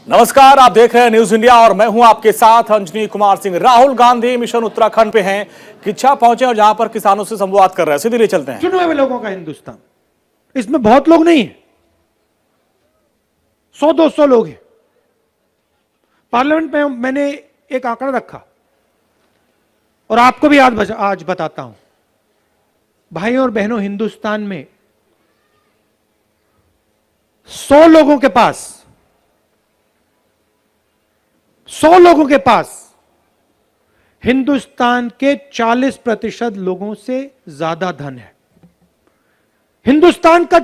नमस्कार, आप देख रहे हैं न्यूज इंडिया और मैं हूं आपके साथ अंजनी कुमार सिंह। राहुल गांधी मिशन उत्तराखंड पे हैं, किच्छा पहुंचे और जहां पर किसानों से संवाद कर रहे हैं। सीधे चलते हैं। चुने हुए लोगों का हिंदुस्तान, इसमें बहुत लोग नहीं है, 100-200 लोग हैं। पार्लियामेंट में मैंने एक आंकड़ा रखा और आपको भी आज बताता हूं। भाइयों और बहनों, हिंदुस्तान में 100 लोगों के पास हिंदुस्तान के 40% लोगों से ज्यादा धन है। हिंदुस्तान के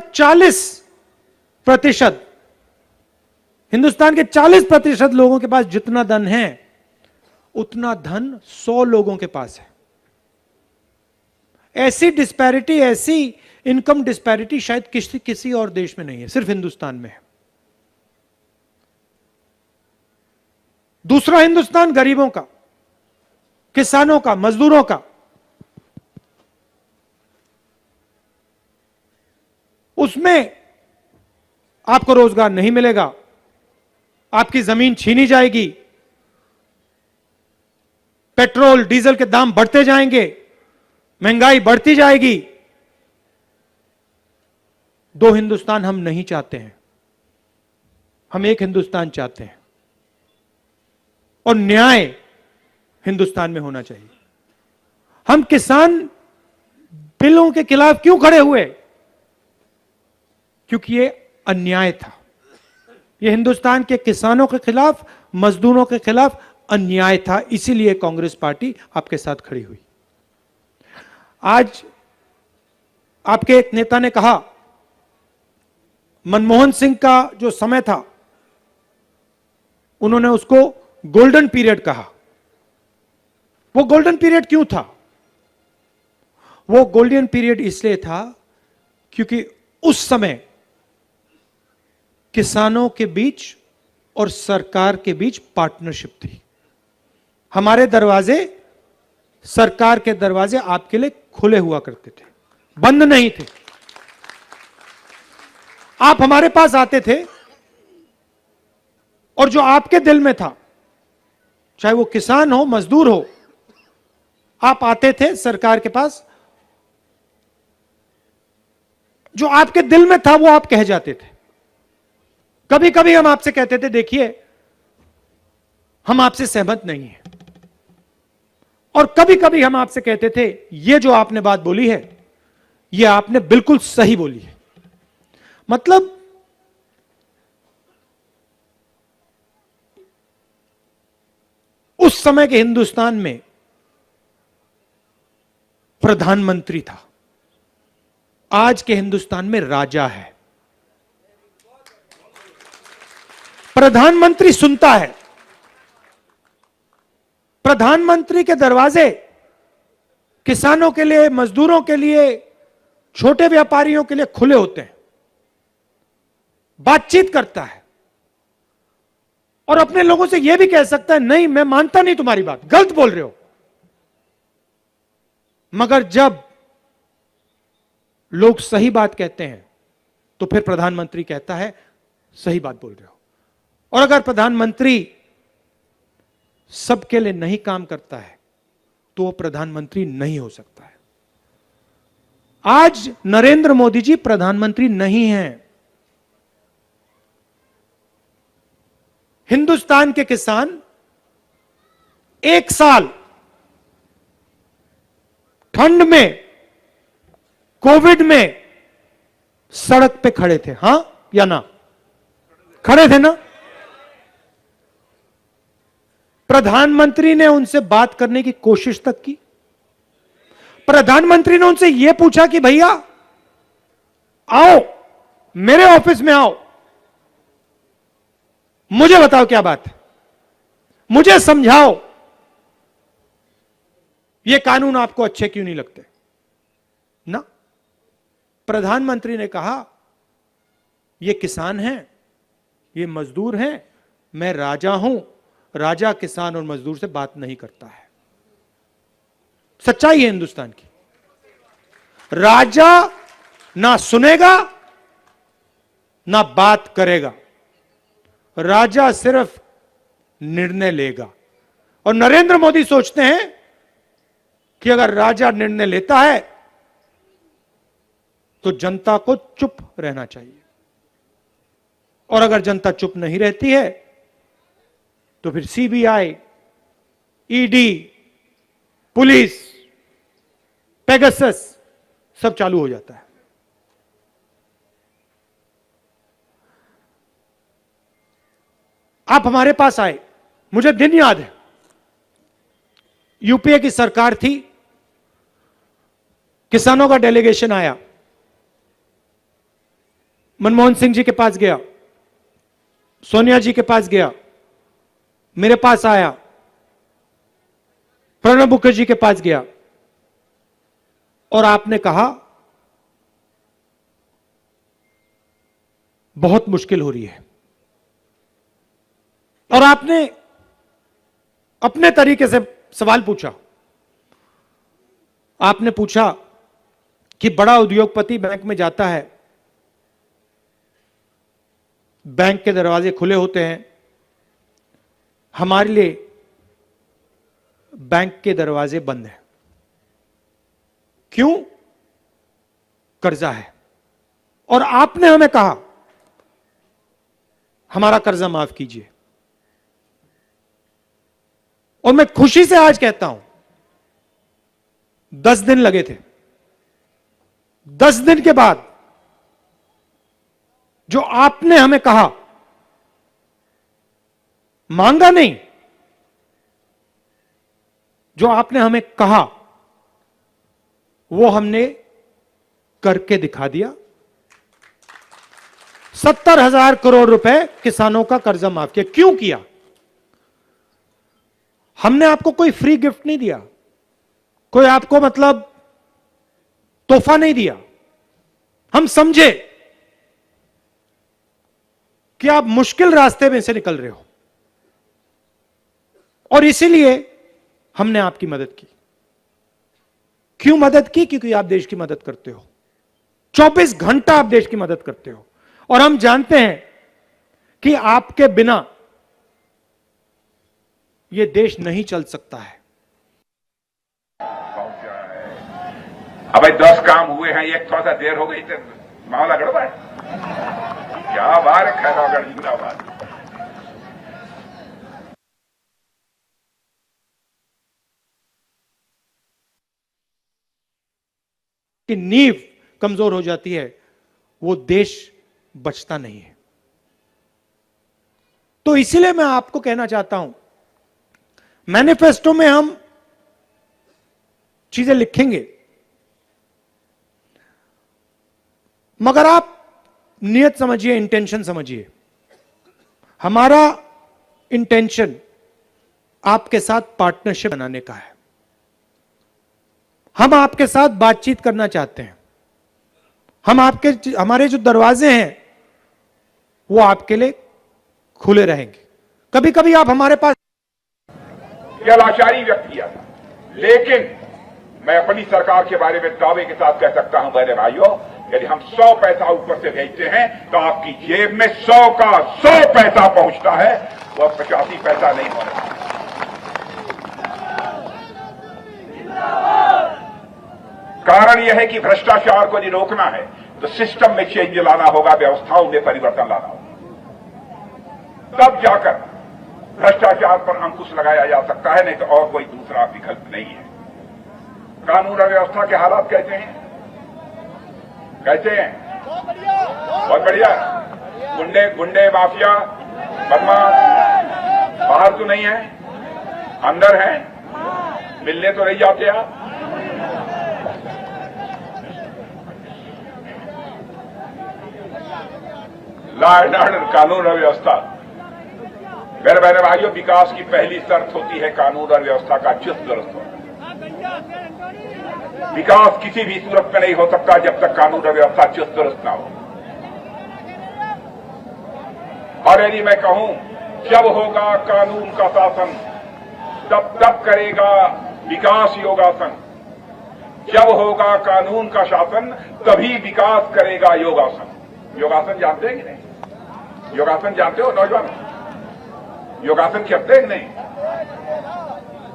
40% लोगों के पास जितना धन है, उतना धन 100 लोगों के पास है। ऐसी डिस्पैरिटी, ऐसी इनकम डिस्पैरिटी शायद किसी और देश में नहीं है, सिर्फ हिंदुस्तान में है। दूसरा हिंदुस्तान गरीबों का, किसानों का, मजदूरों का। उसमें आपको रोजगार नहीं मिलेगा, आपकी जमीन छीनी जाएगी, पेट्रोल डीजल के दाम बढ़ते जाएंगे, महंगाई बढ़ती जाएगी। दो हिंदुस्तान हम नहीं चाहते हैं, हम एक हिंदुस्तान चाहते हैं और न्याय हिंदुस्तान में होना चाहिए। हम किसान बिलों के खिलाफ क्यों खड़े हुए? क्योंकि ये अन्याय था। ये हिंदुस्तान के किसानों के खिलाफ, मजदूरों के खिलाफ अन्याय था, इसीलिए कांग्रेस पार्टी आपके साथ खड़ी हुई। आज आपके एक नेता ने कहा, मनमोहन सिंह का जो समय था, उन्होंने उसको गोल्डन पीरियड कहा। वो गोल्डन पीरियड क्यों था? वो गोल्डन पीरियड इसलिए था क्योंकि उस समय किसानों के बीच और सरकार के बीच पार्टनरशिप थी। हमारे दरवाजे, सरकार के दरवाजे आपके लिए खुले हुआ करते थे, बंद नहीं थे। आप हमारे पास आते थे और जो आपके दिल में था, चाहे वो किसान हो, मजदूर हो, आप आते थे सरकार के पास, जो आपके दिल में था वो आप कह जाते थे। कभी कभी हम आपसे कहते थे, देखिए हम आपसे सहमत नहीं हैं, और कभी कभी हम आपसे कहते थे, ये जो आपने बात बोली है, ये आपने बिल्कुल सही बोली है। मतलब उस समय के हिंदुस्तान में प्रधानमंत्री था, आज के हिंदुस्तान में राजा है। प्रधानमंत्री सुनता है, प्रधानमंत्री के दरवाजे किसानों के लिए, मजदूरों के लिए, छोटे व्यापारियों के लिए खुले होते हैं। बातचीत करता है और अपने लोगों से यह भी कह सकता है, नहीं मैं मानता नहीं तुम्हारी बात, गलत बोल रहे हो। मगर जब लोग सही बात कहते हैं तो फिर प्रधानमंत्री कहता है, सही बात बोल रहे हो। और अगर प्रधानमंत्री सबके लिए नहीं काम करता है तो वो प्रधानमंत्री नहीं हो सकता है। आज नरेंद्र मोदी जी प्रधानमंत्री नहीं हैं। हिंदुस्तान के किसान एक साल ठंड में, कोविड में सड़क पे खड़े थे, हां या ना? खड़े थे ना? प्रधानमंत्री ने उनसे बात करने की कोशिश तक की। प्रधानमंत्री ने उनसे यह पूछा कि भैया आओ, मेरे ऑफिस में आओ, मुझे बताओ क्या बात है, मुझे समझाओ, ये कानून आपको अच्छे क्यों नहीं लगते ना? प्रधानमंत्री ने कहा, ये किसान हैं, ये मजदूर हैं, मैं राजा हूं, राजा किसान और मजदूर से बात नहीं करता है। सच्चाई है हिंदुस्तान की। राजा ना सुनेगा ना बात करेगा, राजा सिर्फ निर्णय लेगा। और नरेंद्र मोदी सोचते हैं कि अगर राजा निर्णय लेता है तो जनता को चुप रहना चाहिए, और अगर जनता चुप नहीं रहती है तो फिर सीबीआई, ईडी, पुलिस, पेगासस सब चालू हो जाता है। आप हमारे पास आए, मुझे दिन याद है, यूपीए की सरकार थी, किसानों का डेलीगेशन आया, मनमोहन सिंह जी के पास गया, सोनिया जी के पास गया, मेरे पास आया, प्रणब मुखर्जी के पास गया, और आपने कहा बहुत मुश्किल हो रही है। और आपने अपने तरीके से सवाल पूछा। आपने पूछा कि बड़ा उद्योगपति बैंक में जाता है, बैंक के दरवाजे खुले होते हैं, हमारे लिए बैंक के दरवाजे बंद हैं। क्यों? कर्जा है। और आपने हमें कहा हमारा कर्जा माफ कीजिए। और मैं खुशी से आज कहता हूं, 10 दिन लगे थे, 10 दिन के बाद जो आपने हमें कहा, मांगा नहीं, जो आपने हमें कहा वो हमने करके दिखा दिया। 70,000 करोड़ रुपए किसानों का कर्जा माफ किया। क्यों किया? हमने आपको कोई फ्री गिफ्ट नहीं दिया, कोई आपको मतलब तोहफा नहीं दिया। हम समझे कि आप मुश्किल रास्ते में से निकल रहे हो, और इसीलिए हमने आपकी मदद की। क्यों मदद की? क्योंकि आप देश की मदद करते हो, 24 घंटा आप देश की मदद करते हो, और हम जानते हैं कि आपके बिना यह देश नहीं चल सकता है। अब 10 काम हुए हैं, एक थोड़ा सा देर हो गई तो मामला गड़बड़। क्या बार खैरागढ़ जिंदाबाद। कि नींव कमजोर हो जाती है, वो देश बचता नहीं है। तो इसीलिए मैं आपको कहना चाहता हूं, मैनिफेस्टो में हम चीजें लिखेंगे, मगर आप नियत समझिए, इंटेंशन समझिए। हमारा इंटेंशन आपके साथ पार्टनरशिप बनाने का है। हम आपके साथ बातचीत करना चाहते हैं। हमारे जो दरवाजे हैं वो आपके लिए खुले रहेंगे। कभी कभी आप हमारे पास यह लाचारी व्यक्त किया था, लेकिन मैं अपनी सरकार के बारे में दावे के साथ कह सकता हूं मेरे भाइयों, यदि हम 100 पैसा ऊपर से भेजते हैं तो आपकी जेब में 100 का 100 पैसा पहुंचता है, वह 85 पैसा नहीं होना। कारण यह है कि भ्रष्टाचार को यदि रोकना है तो सिस्टम में चेंज लाना होगा, व्यवस्थाओं में परिवर्तन लाना होगा, तब जाकर भ्रष्टाचार पर अंकुश लगाया जा सकता है, नहीं तो और कोई दूसरा विकल्प नहीं है। कानून और व्यवस्था के हालात कैसे हैं? कैसे हैं? बहुत बढ़िया। गुंडे माफिया बदमाश बाहर तो नहीं है, अंदर है, मिलने तो नहीं जाते आप। लॉ एंड ऑर्डर, कानून और व्यवस्था। मेरे बहने भाइयों, विकास की पहली शर्त होती है कानून और व्यवस्था का चुस्त दुरुस्त होना। विकास किसी भी सूरत में नहीं हो सकता जब तक कानून और व्यवस्था चुस्त दुरुस्त ना हो। और यदि मैं कहूं जब होगा कानून का शासन तब करेगा विकास योगासन, जब होगा कानून का शासन तभी विकास करेगा योगासन। योगासन जानते हैं कि नहीं? योगासन जानते हो नौजवान? योगासन करते हैं नहीं?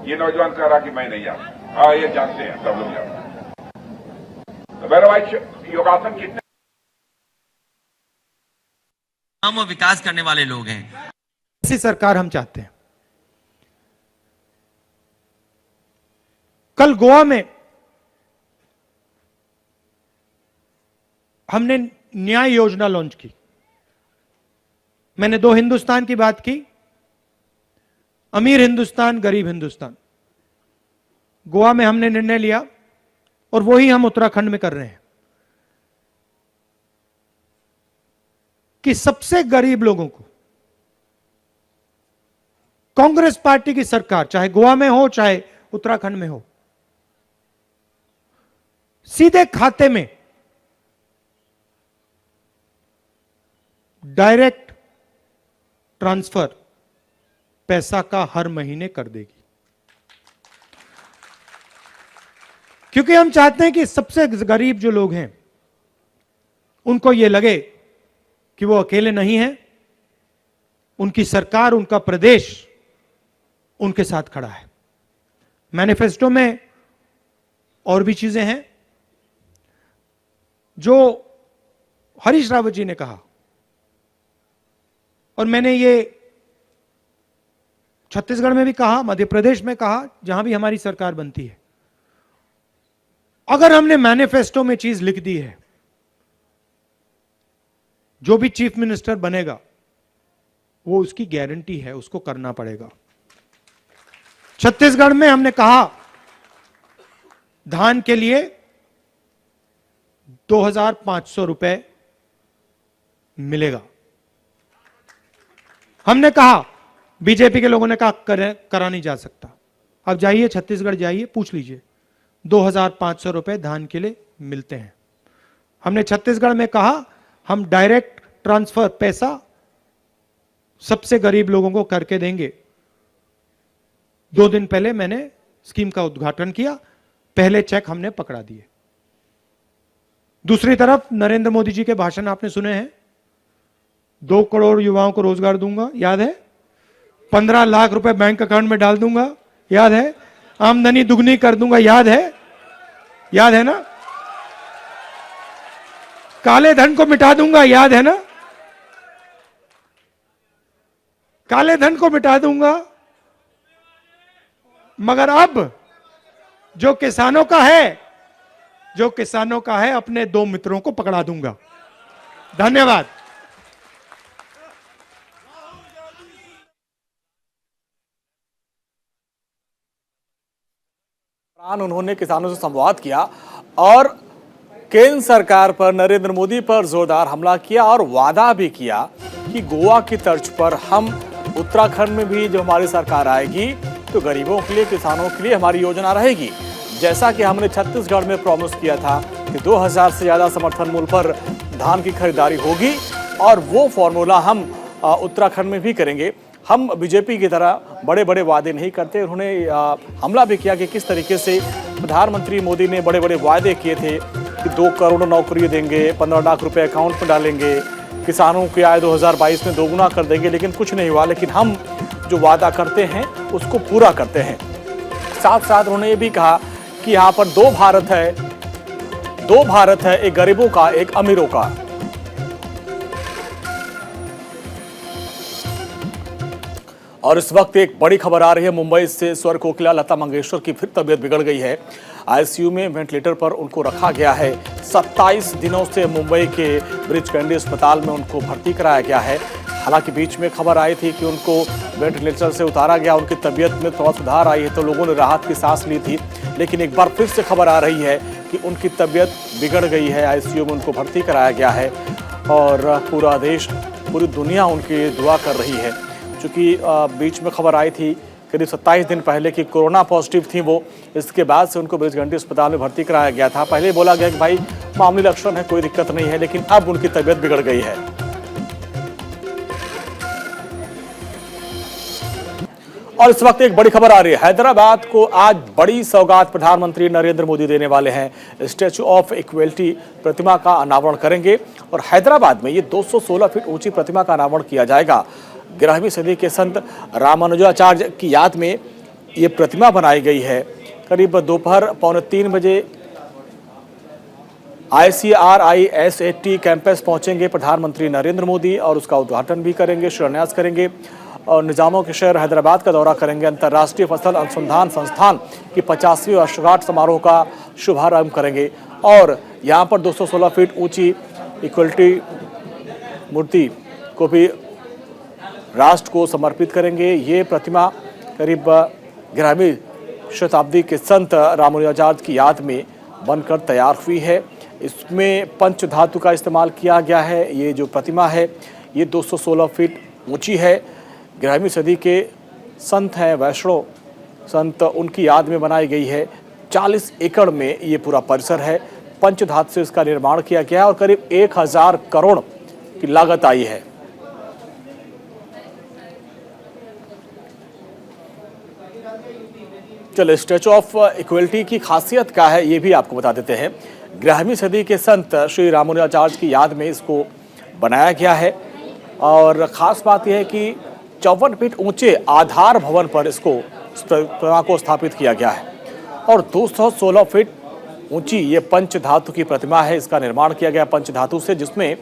ये नौजवान कह रहा कि मैं नहीं जानता। हाँ, ये जानते हैं, सब लोग जानते हैं। तो मेरा भाई, योगासन कितने काम और विकास करने वाले लोग हैं। ऐसी सरकार हम चाहते हैं। कल गोवा में हमने न्याय योजना लॉन्च की। मैंने दो हिंदुस्तान की बात की, अमीर हिंदुस्तान, गरीब हिंदुस्तान। गोवा में हमने निर्णय लिया और वही हम उत्तराखंड में कर रहे हैं कि सबसे गरीब लोगों को कांग्रेस पार्टी की सरकार, चाहे गोवा में हो चाहे उत्तराखंड में हो, सीधे खाते में डायरेक्ट ट्रांसफर पैसा का हर महीने कर देगी। क्योंकि हम चाहते हैं कि सबसे गरीब जो लोग हैं उनको यह लगे कि वो अकेले नहीं हैं, उनकी सरकार, उनका प्रदेश उनके साथ खड़ा है। मैनिफेस्टो में और भी चीजें हैं जो हरीश रावत जी ने कहा, और मैंने ये छत्तीसगढ़ में भी कहा, मध्य प्रदेश में कहा, जहां भी हमारी सरकार बनती है। अगर हमने मैनिफेस्टो में चीज लिख दी है, जो भी चीफ मिनिस्टर बनेगा वो उसकी गारंटी है, उसको करना पड़ेगा। छत्तीसगढ़ में हमने कहा धान के लिए 2500 रुपए मिलेगा। हमने कहा, बीजेपी के लोगों ने कहा करा नहीं जा सकता। अब जाइए छत्तीसगढ़ जाइए, पूछ लीजिए, 2500 रुपए धान के लिए मिलते हैं। हमने छत्तीसगढ़ में कहा हम डायरेक्ट ट्रांसफर पैसा सबसे गरीब लोगों को करके देंगे। 2 दिन पहले मैंने स्कीम का उद्घाटन किया, पहले चेक हमने पकड़ा दिए। दूसरी तरफ नरेंद्र मोदी जी के भाषण आपने सुने हैं, 2 करोड़ युवाओं को रोजगार दूंगा, याद है? 15 लाख रुपए बैंक अकाउंट में डाल दूंगा, याद है? आमदनी दुगनी कर दूंगा, याद है? याद है ना? काले धन को मिटा दूंगा, याद है ना? काले धन को मिटा दूंगा। मगर अब जो किसानों का है अपने 2 मित्रों को पकड़ा दूंगा। धन्यवाद। उन्होंने किसानों से संवाद किया और केंद्र सरकार पर, नरेंद्र मोदी पर जोरदार हमला किया और वादा भी किया कि गोवा की तर्ज पर हम उत्तराखंड में भी जब हमारी सरकार आएगी तो गरीबों के लिए, किसानों के लिए हमारी योजना रहेगी। जैसा कि हमने छत्तीसगढ़ में प्रॉमिस किया था कि 2000 से ज्यादा समर्थन मूल्य पर धान की खरीदारी होगी और वो फॉर्मूला हम उत्तराखंड में भी करेंगे। हम बीजेपी की तरह बड़े बड़े वादे नहीं करते। उन्होंने हमला भी किया कि किस तरीके से प्रधानमंत्री मोदी ने बड़े बड़े वादे किए थे कि 2 करोड़ नौकरी देंगे, 15 लाख रुपए अकाउंट में डालेंगे, किसानों की आय 2022 में दोगुना कर देंगे, लेकिन कुछ नहीं हुआ। लेकिन हम जो वादा करते हैं उसको पूरा करते हैं। साथ साथ उन्होंने ये भी कहा कि यहाँ पर 2 भारत है, एक गरीबों का, एक अमीरों का। और इस वक्त एक बड़ी खबर आ रही है मुंबई से। स्वर कोकिला लता मंगेशकर की फिर तबीयत बिगड़ गई है। आईसीयू में वेंटिलेटर पर उनको रखा गया है। 27 दिनों से मुंबई के ब्रिज कैंडी अस्पताल में उनको भर्ती कराया गया है। हालांकि बीच में खबर आई थी कि उनको वेंटिलेटर से उतारा गया, उनकी तबीयत में थोड़ा सुधार आई है तो लोगों ने राहत की सांस ली थी। लेकिन एक बार फिर से खबर आ रही है कि उनकी तबीयत बिगड़ गई है, आईसीयू में उनको भर्ती कराया गया है और पूरा देश, पूरी दुनिया उनकी दुआ कर रही है। चूँकि बीच में खबर आई थी करीब 27 दिन पहले कि कोरोना पॉजिटिव थी वो, इसके बाद से उनको ब्रिज कैंडी अस्पताल में भर्ती कराया गया था। पहले बोला गया कि भाई मामूली लक्षण है, कोई दिक्कत नहीं है, लेकिन अब उनकी तबीयत बिगड़ गई है। और इस वक्त एक बड़ी खबर आ रही है, हैदराबाद को आज बड़ी सौगात प्रधानमंत्री नरेंद्र मोदी देने वाले हैं। स्टैच्यू ऑफ इक्वलिटी प्रतिमा का अनावरण करेंगे और हैदराबाद में ये 216 फीट ऊंची प्रतिमा का अनावरण किया जाएगा। 11वीं सदी के संत रामानुजाचार्य की याद में ये प्रतिमा बनाई गई है। करीब दोपहर 2:45 बजे ICRISAT कैंपस पहुंचेंगे प्रधानमंत्री नरेंद्र मोदी और उसका उद्घाटन भी करेंगे, शिलान्यास करेंगे और निजामों के शहर हैदराबाद का दौरा करेंगे। अंतर्राष्ट्रीय फसल अनुसंधान संस्थान की 50वीं वर्षगांठ समारोह का शुभारंभ करेंगे और यहाँ पर 216 फीट ऊंची इक्वलिटी मूर्ति को भी राष्ट्र को समर्पित करेंगे। ये प्रतिमा करीब 11वीं शताब्दी के संत रामानुजाचार्य की याद में बनकर तैयार हुई है। इसमें पंच धातु का इस्तेमाल किया गया है। ये जो प्रतिमा है ये 216 फीट ऊंची है। 11वीं सदी के संत हैं वैष्णव संत, उनकी याद में बनाई गई है। 40 एकड़ में ये पूरा परिसर है। पंच धातु से इसका निर्माण किया गया है और करीब 1000 करोड़ की लागत आई है। चलो, स्टैचू ऑफ इक्वलिटी की खासियत क्या है ये भी आपको बता देते हैं। 11वीं सदी के संत श्री रामानुजाचार्य की याद में इसको बनाया गया है और ख़ास बात यह है कि 54 फीट ऊंचे आधार भवन पर इसको प्रतिमा को स्थापित किया गया है और 216 फीट ऊंची ये पंच धातु की प्रतिमा है। इसका निर्माण किया गया पंच धातु से, जिसमें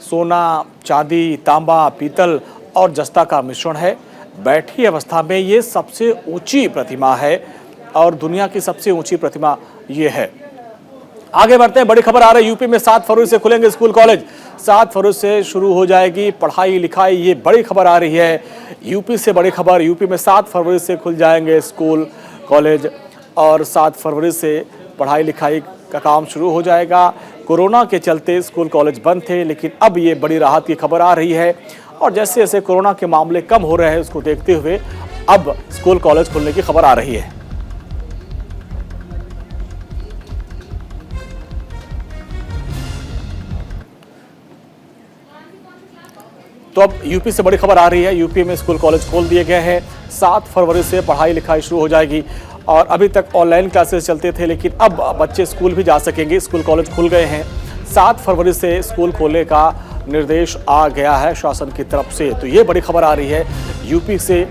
सोना, चांदी, तांबा, पीतल और जस्ता का मिश्रण है। बैठी अवस्था में ये सबसे ऊंची प्रतिमा है और दुनिया की सबसे ऊंची प्रतिमा ये है। आगे बढ़ते हैं, बड़ी खबर आ रही है। यूपी में 7 फरवरी से खुलेंगे स्कूल कॉलेज। 7 फरवरी से शुरू हो जाएगी पढ़ाई लिखाई, ये बड़ी खबर आ रही है। यूपी से बड़ी खबर, यूपी में 7 फरवरी से खुल जाएंगे स्कूल कॉलेज और 7 फरवरी से पढ़ाई लिखाई का काम शुरू हो जाएगा। कोरोना के चलते स्कूल कॉलेज बंद थे, लेकिन अब ये बड़ी राहत की खबर आ रही है और जैसे जैसे कोरोना के मामले कम हो रहे हैं उसको देखते हुए अब स्कूल कॉलेज खुलने की खबर आ रही है। तो अब यूपी से बड़ी खबर आ रही है। यूपी में स्कूल कॉलेज खोल दिए गए हैं। 7 फरवरी से पढ़ाई लिखाई शुरू हो जाएगी और अभी तक ऑनलाइन क्लासेस चलते थे, लेकिन अब बच्चे स्कूल भी जा सकेंगे। स्कूल कॉलेज खुल गए हैं। 7 फरवरी से स्कूल खोलने का निर्देश आ गया है शासन की तरफ से। तो ये बड़ी खबर आ रही है यूपी से।